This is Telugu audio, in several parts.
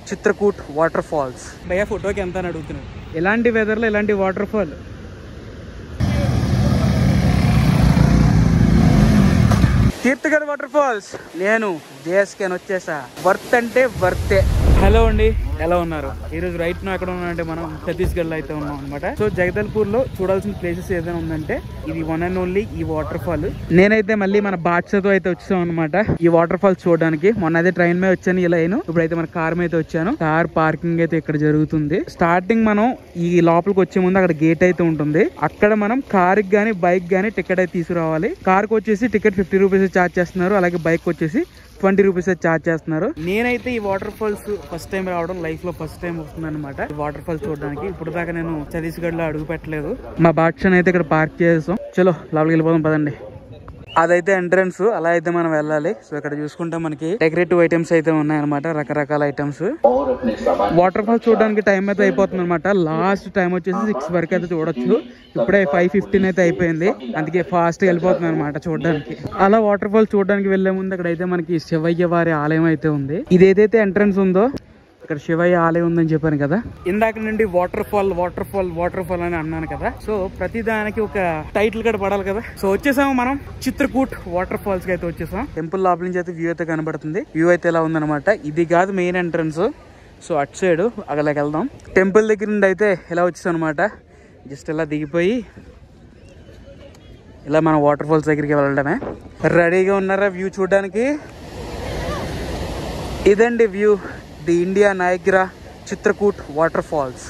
Chitrakoot water falls. భయ్యా ఫోటోకి ఎంత అని అడుగుతున్నాడు. ఎలాంటి వెదర్లో ఎలాంటి water fall. Tirathgarh water falls. నేను జేఎస్కే వచ్చేసా. వర్త్ అంటే వర్తే. హలో అండి, ఎలా ఉన్నారు? ఈ రోజు రైట్ నా ఎక్కడ ఉన్నామంటే మనం ఛత్తీస్గఢ్ లో అయితే ఉన్నాం అనమాట. సో జగదల్పూర్ లో చూడాల్సిన ప్లేసెస్ ఏదైనా ఉందంటే ఇది వన్ అండ్ ఓన్లీ ఈ వాటర్ ఫాల్. నేనైతే మళ్ళీ మన బాద్షాతో అయితే వచ్చాం అనమాట ఈ వాటర్ ఫాల్స్ చూడడానికి. మొన్న అయితే ట్రైన్ మీద వచ్చాను ఇలా అయినా, ఇప్పుడైతే మన కార్ మీద వచ్చాను. కార్ పార్కింగ్ అయితే ఇక్కడ జరుగుతుంది. స్టార్టింగ్ మనం ఈ లోపలికి వచ్చే ముందు అక్కడ గేట్ అయితే ఉంటుంది. అక్కడ మనం కార్ కి గానీ బైక్ గానీ టికెట్ అయితే తీసుకురావాలి. కార్ కి వచ్చేసి టికెట్ 50 రూపీస్ ఛార్జ్ చేస్తున్నారు. అలాగే బైక్ వచ్చేసి 20 రూపీస్ ఛార్జ్ చేస్తున్నారు. నేనైతే ఈ వాటర్ ఫాల్స్ ఫస్ట్ టైం రావడం, లైఫ్ లో ఫస్ట్ టైం వస్తుంది అనమాట ఈ వాటర్ ఫాల్స్ చూడడానికి. ఇప్పుడు దాకా నేను ఛత్తీస్గఢ్ లో అడుగు పెట్టలేదు. మా బాద్షాని అయితే ఇక్కడ పార్క్ చేసాం. చలో లోపలికి వెళ్ళిపోదాం పదండి. అదైతే ఎంట్రన్స్, అలా అయితే మనం వెళ్ళాలి. సో ఇక్కడ చూసుకుంటే మనకి డెకరేటివ్ ఐటమ్స్ అయితే ఉన్నాయన్నమాట, రకరకాల ఐటమ్స్. వాటర్ ఫాల్స్ చూడడానికి టైం అయితే అయిపోతుంది అనమాట. లాస్ట్ టైం వచ్చేసి 6 వరకు అయితే చూడొచ్చు. ఇప్పుడే 5:15 అయితే అయిపోయింది. అందుకే ఫాస్ట్ వెళ్ళిపోతుంది అనమాట చూడడానికి. అలా వాటర్ ఫాల్స్ చూడడానికి వెళ్లే ముందు అక్కడైతే మనకి శివయ్య వారి ఆలయం అయితే ఉంది. ఇది ఏదైతే ఎంట్రన్స్ ఉందో ఇక్కడ శివయ్య ఆలయం ఉందని చెప్పాను కదా. ఇందాక నుండి water fall water fall water fall అని అన్నాను కదా. సో ప్రతి దానికి ఒక టైటిల్ కూడా పడాలి కదా. సో వచ్చేసాము మనం చిత్రకూట్ వాటర్ ఫాల్స్ కి అయితే వచ్చేసాం. టెంపుల్ లోపల నుంచి అయితే వ్యూ అయితే కనబడుతుంది. వ్యూ అయితే ఇలా ఉందన్నమాట. ఇది కాదు మెయిన్ ఎంట్రన్స్. సో అటు సైడ్ అక్కడికి వెళ్దాం. టెంపుల్ దగ్గర నుండి అయితే ఇలా వచ్చేసాం అనమాట. జస్ట్ ఇలా దిగిపోయి ఇలా మన వాటర్ ఫాల్స్ దగ్గరికి వెళ్ళడమే. రెడీగా ఉన్నారా వ్యూ చూడడానికి? ఇదండి view, the India Niagara Chitrakoot water falls.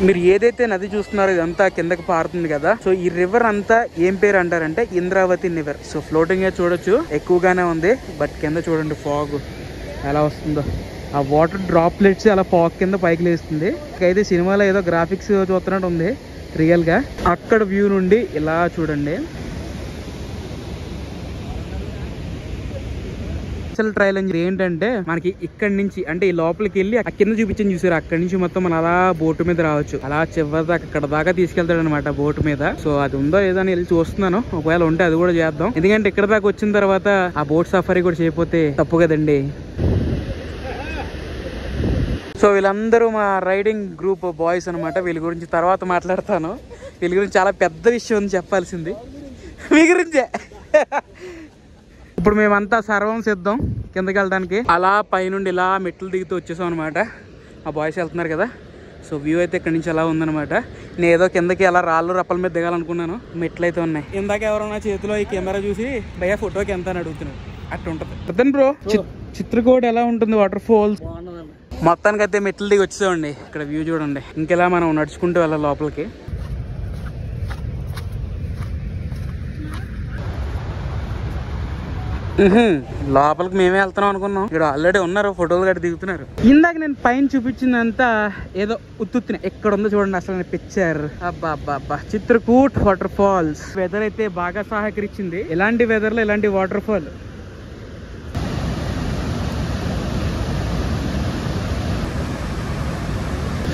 మీరు ఏదైతే నది చూస్తున్నారో ఇదంతా కిందకి పారుతుంది కదా. సో ఈ రివర్ అంతా ఏం పేరు అంటారంటే ఇంద్రావతి రివర్. సో ఫ్లోటింగ్ చూడొచ్చు, ఎక్కువగానే ఉంది. బట్ కింద చూడండి ఫాగ్ ఎలా వస్తుందో. ఆ వాటర్ డ్రాప్లెట్స్ అలా ఫాగ్ కింద పైకి లేస్తుంది. అయితే సినిమాలో ఏదో గ్రాఫిక్స్ చూస్తున్నట్టు ఉంది రియల్ గా. అక్కడ వ్యూ నుండి ఇలా చూడండి. ట్రయల్ ఏంటంటే మనకి ఇక్కడ నుంచి అంటే ఈ లోపలికి వెళ్ళి ఆ కింద చూపించని చూసారు, అక్కడి నుంచి మొత్తం మనం అలా బోటు మీద రావచ్చు. అలా చివరి దాకా అక్కడ దాకా తీసుకెళ్తాడు అనమాట బోటు మీద. సో అది ఉందో ఏదో అని వెళ్ళి చూస్తున్నాను. ఒకవేళ ఉంటే అది కూడా చేద్దాం. ఎందుకంటే ఇక్కడ దాకా వచ్చిన తర్వాత ఆ బోట్ సఫారీ కూడా చేయకపోతే తప్పు కదండి. సో వీళ్ళందరూ మా రైడింగ్ గ్రూప్ బాయ్స్ అనమాట. వీళ్ళ గురించి తర్వాత మాట్లాడతాను. వీళ్ళ గురించి చాలా పెద్ద విషయం ఉంది చెప్పాల్సింది, మీ గురించే. ఇప్పుడు మేమంతా సర్వం సిద్ధం కిందకి వెళ్ళడానికి. అలా పైనుండి ఇలా మెట్లు దిగుతూ వచ్చేసాం అనమాట. ఆ బాయ్స్ వెళ్తున్నారు కదా. సో వ్యూ అయితే ఇక్కడ నుంచి అలా ఉందనమాట. నేను ఏదో కిందకి అలా రాళ్ళు రప్పల మీద దిగాలనుకున్నాను. మెట్లు అయితే ఉన్నాయి. ఇందాక ఎవరన్నా చేతిలో ఈ కెమెరా చూసి భయ్యా ఫోటోకి ఎంత అని అడుగుతున్నాడు. అట్లా ఉంటుంది. అర్థం బ్రో. చిత్రకూట్ ఎలా ఉంటుంది వాటర్ ఫాల్స్? మొత్తానికి అయితే మెట్లు దిగి వచ్చేసామండి. ఇక్కడ వ్యూ చూడండి. ఇంకెలా మనం నడుచుకుంటూ వెళ్ళాలి లోపలికి. లోపలికి మేమే వెళ్తున్నాం అనుకున్నాం. ఇక్కడ ఆల్రెడీ ఉన్నారు, ఫోటోలు గట్టి దిగుతున్నారు. ఇందాక నేను పైన చూపించిందంతా ఏదో ఉత్తుత్తిన. ఎక్కడ ఉందో చూడండి అసలు పిక్చర్. అబ్బా అబ్బా అబ్బా, చిత్రకూట్ వాటర్ ఫాల్స్. వెదర్ అయితే బాగా సహకరించింది. ఎలాంటి వెదర్ లో ఎలాంటి వాటర్ ఫాల్.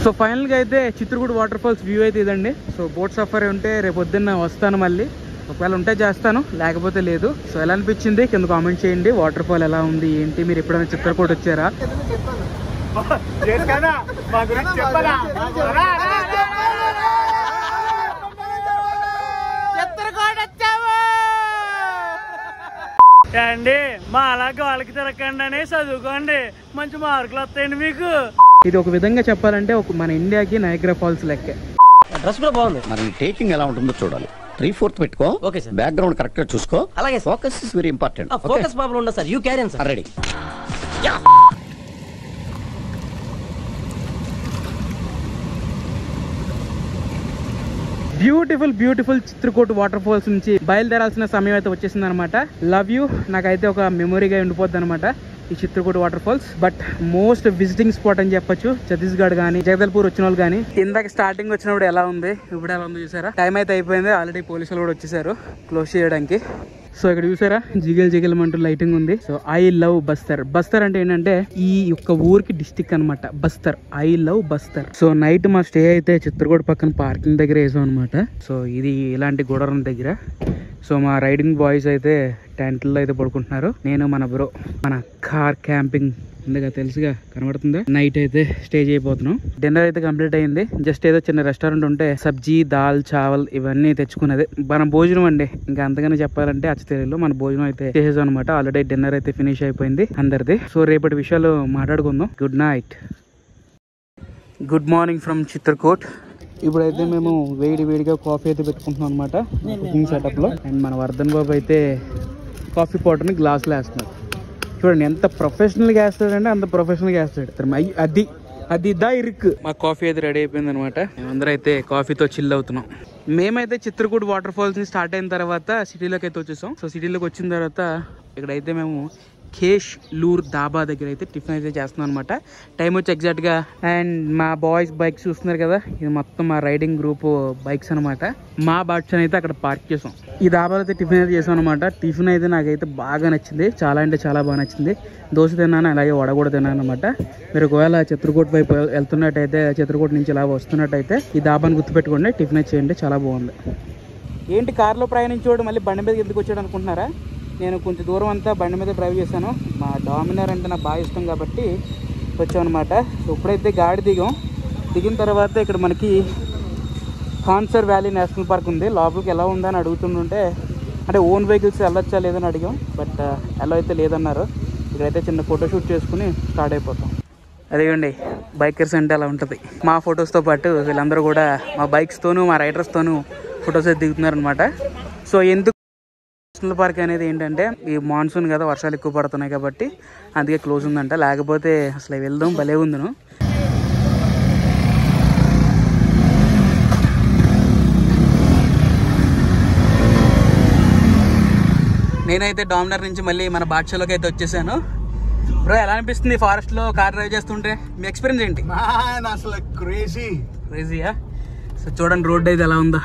సో ఫైనల్ గా అయితే చిత్రకూట్ వాటర్ ఫాల్స్ వ్యూ అయితే ఇదండి. సో బోట్ సఫారీ ఉంటే రేపు పొద్దున్న వస్తాను మళ్ళీ. ఒకవేళ ఉంటే చేస్తాను, లేకపోతే లేదు. సో ఎలా అనిపించింది కింద కామెంట్ చేయండి. వాటర్ ఫాల్ ఎలా ఉంది ఏంటి? మీరు ఎప్పుడైనా చిత్రకూట్ వచ్చారా? అండి మా అలాగే వాళ్ళకి తిరగండి అని చదువుకోండి, మంచి మార్కులు వస్తాయండి మీకు. ఇది ఒక విధంగా చెప్పాలంటే మన ఇండియాకి నయాగ్రా ఫాల్స్ లెక్క. డ్రెస్ కూడా బాగుంది. మరి టేకింగ్ ఎలా ఉంటుందో చూడాలి. 3/4 పెట్టుకో. Okay sir. బ్యాక్గ్రౌండ్ కరెక్ట్ గా చూసుకో. అలాగే. Focus is very important. Focus problem ఉండదు sir. You carry on sir. Ready. Beautiful beautiful Chitrakoot water falls నుంచి బయలుదేరాల్సిన సమయం అయితే వచ్చేసింది అనమాట. Love you. నాకైతే ఒక మెమొరీగా ఉండిపోద్ది అనమాట. ఈ Chitrakoot water falls. But most visiting spot అని చెప్పొచ్చు ఛత్తీస్గఢ్ కానీ జగదల్పూర్ వచ్చిన వాళ్ళు కానీ. ఇందాక స్టార్టింగ్ వచ్చినప్పుడు ఎలా ఉంది, ఇప్పుడు ఎలా ఉంది చూసారా. టైం అయితే అయిపోయింది, ఆల్రెడీ పోలీసులు కూడా వచ్చేసారు క్లోజ్ చేయడానికి. సో ఇక్కడ చూసారా జిగల్ అంటూ లైటింగ్ ఉంది. So I love Bastar. Bastar అంటే ఏంటంటే ఈ యొక్క ఊరికి డిస్టిక్ అనమాట Bastar. I love Bastar. So night మా స్టే అయితే చిత్రకూట పక్కన పార్కింగ్ దగ్గర వేసాం అనమాట. సో ఇది ఇలాంటి గోడౌన్ దగ్గర. సో మా రైడింగ్ బాయ్స్ అయితే టెంట్లో అయితే పడుకుంటున్నారు. నేను మన బ్రో మన కార్ క్యాంపింగ్ ఉందిగా, తెలుసుగా, కనబడుతుందా. నైట్ అయితే స్టే చేయబోతున్నాం. డిన్నర్ అయితే కంప్లీట్ అయింది. జస్ట్ ఏదో చిన్న రెస్టారెంట్ ఉంటే సబ్జీ, దాల్, చావల్ ఇవన్నీ తెచ్చుకున్నది. మన భోజనం అండి, ఇంకా అంతగానే చెప్పాలంటే అచ్చతేరిలో మన భోజనం అయితే చేసేసాం అనమాట. ఆల్రెడీ డిన్నర్ అయితే ఫినిష్ అయిపోయింది అందరిది. సో రేపటి విషయాలు మాట్లాడుకుందాం. Good night, good morning from Chitrakoot. ఇప్పుడైతే మేము వేడిగా కాఫీ అయితే పెట్టుకుంటున్నాం అనమాట కుకింగ్ సెటప్ లో. అండ్ మన వర్ధన్ బాబు అయితే కాఫీ పౌడర్ని గ్లాసులో వేస్తున్నారు. చూడండి ఎంత ప్రొఫెషనల్ గా వేస్తాడంటే అంత ప్రొఫెషనల్ గా వేస్తాడు. అది దా ఇరుక్. మా కాఫీ అయితే రెడీ అయిపోయింది అనమాట. మేమందరం అయితే కాఫీతో చిల్ అవుతున్నాం. మేమైతే చిత్రకూట్ వాటర్ ఫాల్స్ ని స్టార్ట్ అయిన తర్వాత సిటీలోకి అయితే వచ్చేసాం. సో సిటీలోకి వచ్చిన తర్వాత ఇక్కడైతే మేము ఖేష్ లూర్ దాబా దగ్గర అయితే టిఫిన్ అయితే చేస్తున్నాం అనమాట. టైం వచ్చి ఎగ్జాక్ట్ గా. అండ్ మా బాయ్స్ బైక్స్ చూస్తున్నారు కదా, ఇది మొత్తం మా రైడింగ్ గ్రూప్ బైక్స్ అనమాట. మా బాట్స్ అయితే అక్కడ పార్క్ చేసాం. ఈ దాబాలో అయితే టిఫిన్ అయితే చేసాం అనమాట. టిఫిన్ అయితే నాకైతే బాగా నచ్చింది, చాలా అంటే చాలా బాగా నచ్చింది. దోశ తిన్నాను, అలాగే వడ కూడా తిన్నాను అనమాట. మీరు ఒకవేళ చిత్రకూట్ వైపు వెళ్తున్నట్టయితే, చిత్రకూట్ నుంచి ఇలా వస్తున్నట్టయితే ఈ దాబాని గుర్తుపెట్టుకోండి, టిఫిన్ అయితే చేయండి, చాలా బాగుంది. ఏంటి కార్లో ప్రయాణించేవాడు మళ్ళీ బండి మీద ఎందుకు వచ్చాడు అనుకుంటున్నారా? నేను కొంచెం దూరం అంతా బండి మీద డ్రైవ్ చేశాను. మా డామినర్ అంటే నాకు బాగా ఇష్టం కాబట్టి వచ్చాం అనమాట. సో ఇప్పుడైతే గాడి దిగిన తర్వాత ఇక్కడ మనకి కాన్సర్ వ్యాలీ నేషనల్ పార్క్ ఉంది. లోపలికి ఎలా ఉందని అడుగుతుంటే, అంటే ఓన్ వెహికల్స్ వెళ్ళొచ్చా లేదని అడిగాం. బట్ ఎలా అయితే లేదన్నారు. ఇక్కడైతే చిన్న ఫోటోషూట్ చేసుకుని స్టార్ట్ అయిపోతాం. అదేండి బైకర్స్ అంటే అలా ఉంటుంది. మా ఫొటోస్తో పాటు వీళ్ళందరూ కూడా మా బైక్స్తోనూ మా రైడర్స్తోనూ ఫొటోస్ అయితే దిగుతున్నారు అనమాట. సో ఎందుకు నేషనల్ పార్క్ అనేది ఏంటంటే ఈ మాన్సూన్ కదా, వర్షాలు ఎక్కువ పడుతున్నాయి కాబట్టి అందుకే క్లోజ్ ఉందంట. లేకపోతే అసలు వెళ్దాం, భలే ఉందను. నేనైతే డామినర్ నుంచి మళ్ళీ మన బాద్షాలోకి అయితే వచ్చేసాను. బ్రో ఎలా అనిపిస్తుంది ఫారెస్ట్ లో కార్ డ్రైవ్ చేస్తుంటే? మీ ఎక్స్పీరియన్స్ ఏంటి? అసలు క్రేజీయా. సో చూడండి రోడ్ అయితే ఎలా ఉందో,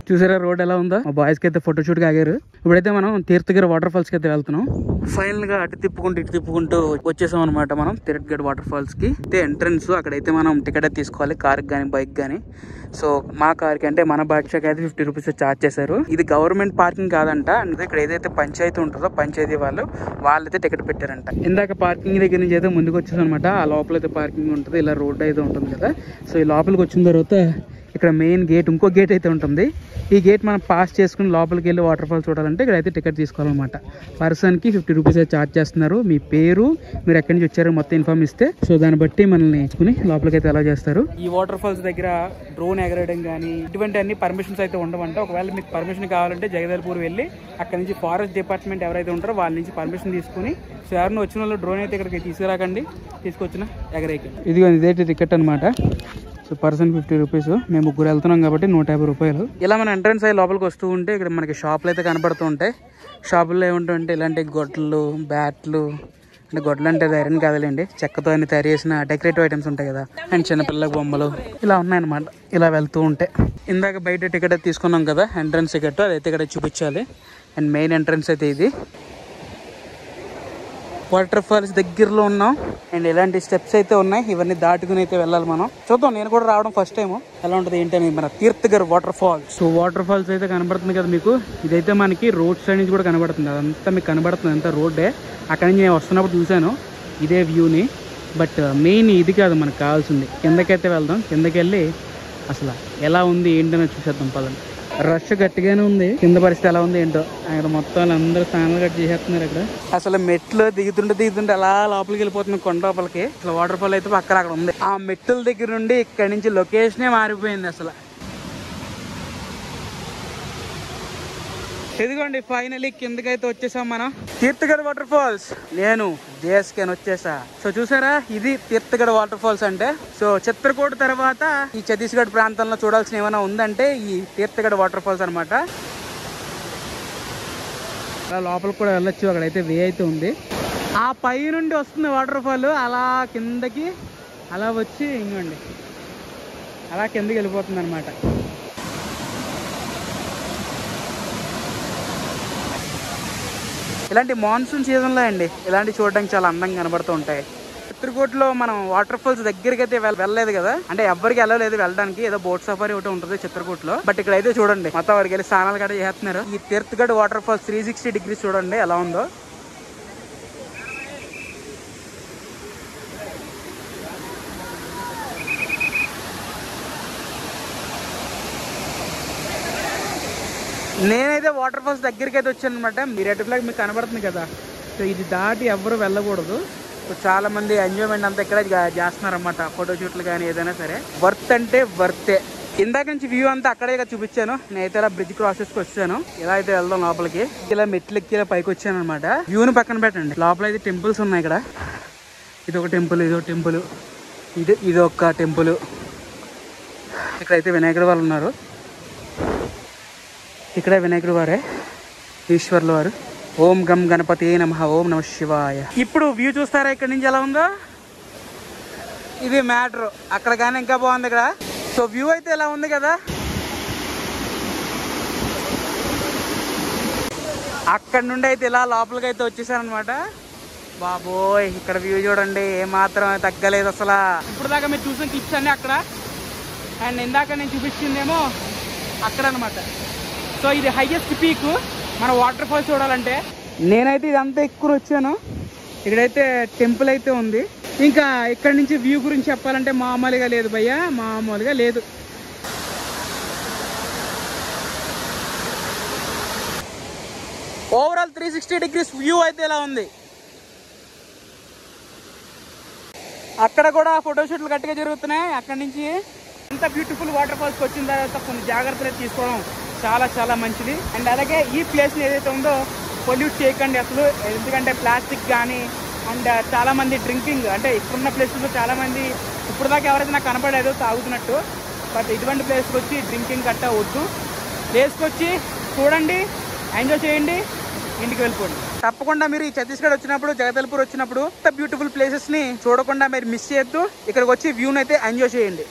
చూసారా రోడ్ ఎలా ఉందో. మా బాయ్స్ కి అయితే ఫోటోషూట్ గా ఆగారు. ఇప్పుడైతే మనం తీర్థగిరి వాటర్ ఫాల్స్ కి అయితే వెళ్తున్నాం. ఫైనల్ గా అటు తిప్పుకుంటూ వచ్చేసాం అనమాట మనం తీర్థగిరి వాటర్ ఫాల్స్ కి. అయితే ఎంట్రన్స్ అక్కడైతే మనం టికెట్ తీసుకోవాలి, కార్ కానీ బైక్ కానీ. సో మా కార్ కి అంటే మన బాద్షాకి అయితే 50 రూపీస్ ఛార్జ్ చేశారు. ఇది గవర్నమెంట్ పార్కింగ్ కాదంట. అంటే ఇక్కడ ఏదైతే పంచాయతీ ఉంటుందో పంచాయతీ వాళ్ళైతే టికెట్ పెట్టారంట. ఇందాక పార్కింగ్ దగ్గర నుంచి అయితే ముందుకు వచ్చేసాం అనమాట. ఆ లోపల అయితే పార్కింగ్ ఉంటుంది, ఇలా రోడ్ అయితే ఉంటుంది కదా. సో ఈ లోపలికి వచ్చిన తర్వాత ఇక్కడ మెయిన్ గేట్, ఇంకో గేట్ అయితే ఉంటుంది. ఈ గేట్ మనం పాస్ చేసుకుని లోపలికి వెళ్ళి వాటర్ ఫాల్ చూడాలంటే ఇక్కడ అయితే టికెట్ తీసుకోవాలన్నమాట. పర్సన్కి 50 రూపీస్ అయితే ఛార్జ్ చేస్తున్నారు. మీ పేరు, మీరు ఎక్కడి నుంచి వచ్చారో మొత్తం ఇన్ఫార్మ్ ఇస్తే సో దాన్ని బట్టి మనల్ని నేర్చుకుని లోపలికి అయితే అలా చేస్తారు. ఈ వాటర్ ఫాల్స్ దగ్గర డ్రోన్ ఎగరడం కానీ ఇటువంటి అన్ని పర్మిషన్స్ అయితే ఉండవంట. ఒకవేళ మీకు పర్మిషన్ కావాలంటే జగదల్పూర్ వెళ్ళి అక్కడ నుంచి ఫారెస్ట్ డిపార్ట్మెంట్ ఎవరైతే ఉంటారో వాళ్ళ నుంచి పర్మిషన్ తీసుకుని, సో ఎవరిని వచ్చిన వాళ్ళు డ్రోన్ అయితే ఇక్కడికి తీసుకురాకండి, తీసుకొచ్చిన ఎగరేకి. ఇదైతే టికెట్ అనమాట. So person 50 rupees. మేము ముగ్గురు వెళ్తున్నాం కాబట్టి 150 రూపాయలు. ఇలా మన ఎంట్రన్స్ అయ్యి లోపలికి వస్తూ ఉంటే ఇక్కడ మనకి షాపులు అయితే కనబడుతూ ఉంటాయి. షాపుల్లో ఏముంటుంటే ఇలాంటి గొడ్లు, బ్యాట్లు, అంటే గొడ్లు అంటే ఐరన్ కాదులేండి, చెక్కతో అన్ని తయారు చేసిన డెకరేటివ్ ఐటమ్స్ ఉంటాయి కదా, అండ్ చిన్నపిల్లల బొమ్మలు ఇలా ఉన్నాయన్నమాట. ఇలా వెళ్తూ ఉంటే ఇందాక బయట టికెట్ తీసుకున్నాం కదా, ఎంట్రన్స్ టికెట్, అదైతే ఇక్కడ చూపించాలి. అండ్ మెయిన్ ఎంట్రన్స్ అయితే ఇది. వాటర్ ఫాల్స్ దగ్గరలో ఉన్నాం. అండ్ ఇలాంటి స్టెప్స్ అయితే ఉన్నాయి, ఇవన్నీ దాటుకుని అయితే వెళ్ళాలి మనం. చూద్దాం, నేను కూడా రావడం ఫస్ట్ టైం, ఎలా ఉంటుంది ఏంటి అని. మన Tirthagiri water falls. So water falls అయితే కనబడుతుంది కదా మీకు. ఇదైతే మనకి రోడ్ సైడ్ నుంచి కూడా కనబడుతుంది. అదంతా మీకు కనబడుతుంది, అంతా రోడ్డే. అక్కడ నుంచి నేను వస్తున్నప్పుడు చూశాను ఇదే వ్యూని. బట్ మెయిన్ ఇది కాదు మనకు కావాల్సింది. కిందకైతే వెళ్దాం. కిందకి వెళ్ళి అసలు ఎలా ఉంది ఏంటనే చూసేద్దాం పదండి. రష్ గట్టిగానే ఉంది. కింద పరిస్థితి ఎలా ఉంది ఏంటో. అక్కడ మొత్తం అందరూ స్నానాలు గట్టి చేసేస్తున్నారు ఇక్కడ. అసలు మెట్లు దిగుతుంటే అలా లోపలికి వెళ్ళిపోతుంది కొండ లోపలికి. అసలు వాటర్ ఫాల్ అయితే పక్కన అక్కడ ఉంది. ఆ మెట్టుల దగ్గర నుండి ఇక్కడ నుంచి లొకేషనే మారిపోయింది అసలు. ఇదిగోండి ఫైనలీ కిందకైతే వచ్చేసాం మనం. తీర్థగఢ్ వాటర్ ఫాల్స్. నేను జేఎస్కే వచ్చేసా. సో చూసారా, ఇది తీర్థగఢ్ వాటర్ ఫాల్స్ అంటే. సో చిత్రకూట తర్వాత ఈ ఛత్తీస్గఢ్ ప్రాంతంలో చూడాల్సిన ఏమైనా ఉందంటే ఈ తీర్థగఢ్ వాటర్ ఫాల్స్ అనమాట. అలా లోపలికి కూడా వెళ్ళొచ్చు. అక్కడైతే వే అయితే ఉంది. ఆ పై నుండి వస్తుంది వాటర్ ఫాల్, అలా కిందకి అలా వచ్చి ఇంకోండి అలా కిందకి వెళ్ళిపోతుంది అనమాట. ఇలాంటి మాన్సూన్ సీజన్లో అండి ఇలాంటి చూడడానికి చాలా అందంగా కనబడుతూ ఉంటాయి. చిత్రకూటలో మనం వాటర్ ఫాల్స్ దగ్గరికి అయితే వెళ్ళలేదు కదా, అంటే ఎవరికి వెళ్ళలేదు వెళ్ళడానికి. ఏదో బోట్ సఫారీ ఒకటి ఉంటుంది చిత్రకూటలో. బట్ ఇక్కడ అయితే చూడండి మొత్తం వారికి వెళ్ళి స్నానాలు కూడా చేస్తున్నారు. ఈ తీర్థగఢ్ వాటర్ ఫాల్స్ 360 degrees చూడండి ఎలా ఉందో. నేనైతే వాటర్ ఫాల్స్ దగ్గరికి అయితే వచ్చాను అనమాట. మీరు ఎటులాగా మీకు కనబడుతుంది కదా, సో ఇది దాటి ఎవరు వెళ్ళకూడదు. సో చాలా మంది ఎంజాయ్మెంట్ అంతా ఇక్కడ చేస్తున్నారు అనమాట, ఫోటోషూట్లు కానీ ఏదైనా సరే. వర్త్ అంటే వర్తే. ఇందాక నుంచి వ్యూ అంతా అక్కడే చూపించాను. నేనైతే ఇలా బ్రిడ్జ్ క్రాస్ చేసుకు వచ్చాను. ఇలా అయితే వెళ్దాం లోపలికి. ఇలా మెట్లు ఎక్కి ఇలా పైకి వచ్చాను అనమాట. వ్యూని పక్కన పెట్టండి, లోపల అయితే టెంపుల్స్ ఉన్నాయి. ఇక్కడ ఇది ఒక టెంపుల్, ఇది ఒక టెంపుల్, ఇది ఒక టెంపుల్. ఇక్కడైతే వినాయకుడు వాళ్ళు ఉన్నారు. ఇక్కడ వినాయకుడు వారే, ఈశ్వర్ల వారు. ఓం గం గణపతి నమః, ఓం నమః శివాయ. ఇప్పుడు వ్యూ చూస్తారా ఇక్కడ నుంచి ఎలా ఉందో? ఇది మ్యాటర్. అక్కడ కానీ ఇంకా బాగుంది ఇక్కడ. సో వ్యూ అయితే ఎలా ఉంది కదా. అక్కడ నుండి అయితే ఇలా లోపలికి అయితే వచ్చేసాను అనమాట. బాబోయ్ ఇక్కడ వ్యూ చూడండి, ఏమాత్రం తగ్గలేదు అసలు. ఇప్పుడు దాకా మీరు చూసిన క్లిప్స్ అన్నీ అక్కడ, అండ్ ఇందాక నేను చూపించిందేమో అక్కడ అనమాట. సో ఇది హైయెస్ట్ పీక్ మన వాటర్ ఫాల్ చూడాలంటే. నేనైతే ఇదంతా ఎక్కువ వచ్చాను. ఇక్కడైతే టెంపుల్ అయితే ఉంది. ఇంకా ఇక్కడ నుంచి వ్యూ గురించి చెప్పాలంటే మామూలుగా లేదు భయ్యా, మామూలుగా లేదు. ఓవరాల్ 360 degrees వ్యూ అయితే ఇలా ఉంది. అక్కడ కూడా ఫోటోషూట్లు గట్టిగా జరుగుతున్నాయి. అక్కడ నుంచి ఎంత బ్యూటిఫుల్ వాటర్ ఫాల్స్కి వచ్చిన తర్వాత కొన్ని జాగ్రత్తలు తీసుకోవడం చాలా చాలా మంచిది. అండ్ అలాగే ఈ ప్లేస్ని ఏదైతే ఉందో పొల్యూట్ చేయకండి అసలు. ఎందుకంటే ప్లాస్టిక్ కానీ అండ్ చాలా మంది డ్రింకింగ్, అంటే ఇప్పుడున్న ప్లేస్లో చాలా మంది ఇప్పుడు దాకా ఎవరైతే నాకు కనపడేదో తాగుతున్నట్టు. బట్ ఇటువంటి ప్లేస్కి వచ్చి డ్రింకింగ్ గట్టా వద్దు. ప్లేస్కి వచ్చి చూడండి, ఎంజాయ్ చేయండి, ఇంటికి వెళ్ళిపోండి. తప్పకుండా మీరు ఈ ఛత్తీస్గఢ్ వచ్చినప్పుడు, జగదల్పూర్ వచ్చినప్పుడు బ్యూటిఫుల్ ప్లేసెస్ ని చూడకుండా మీరు మిస్ చేయొద్దు. ఇక్కడికి వచ్చి వ్యూని అయితే ఎంజాయ్ చేయండి.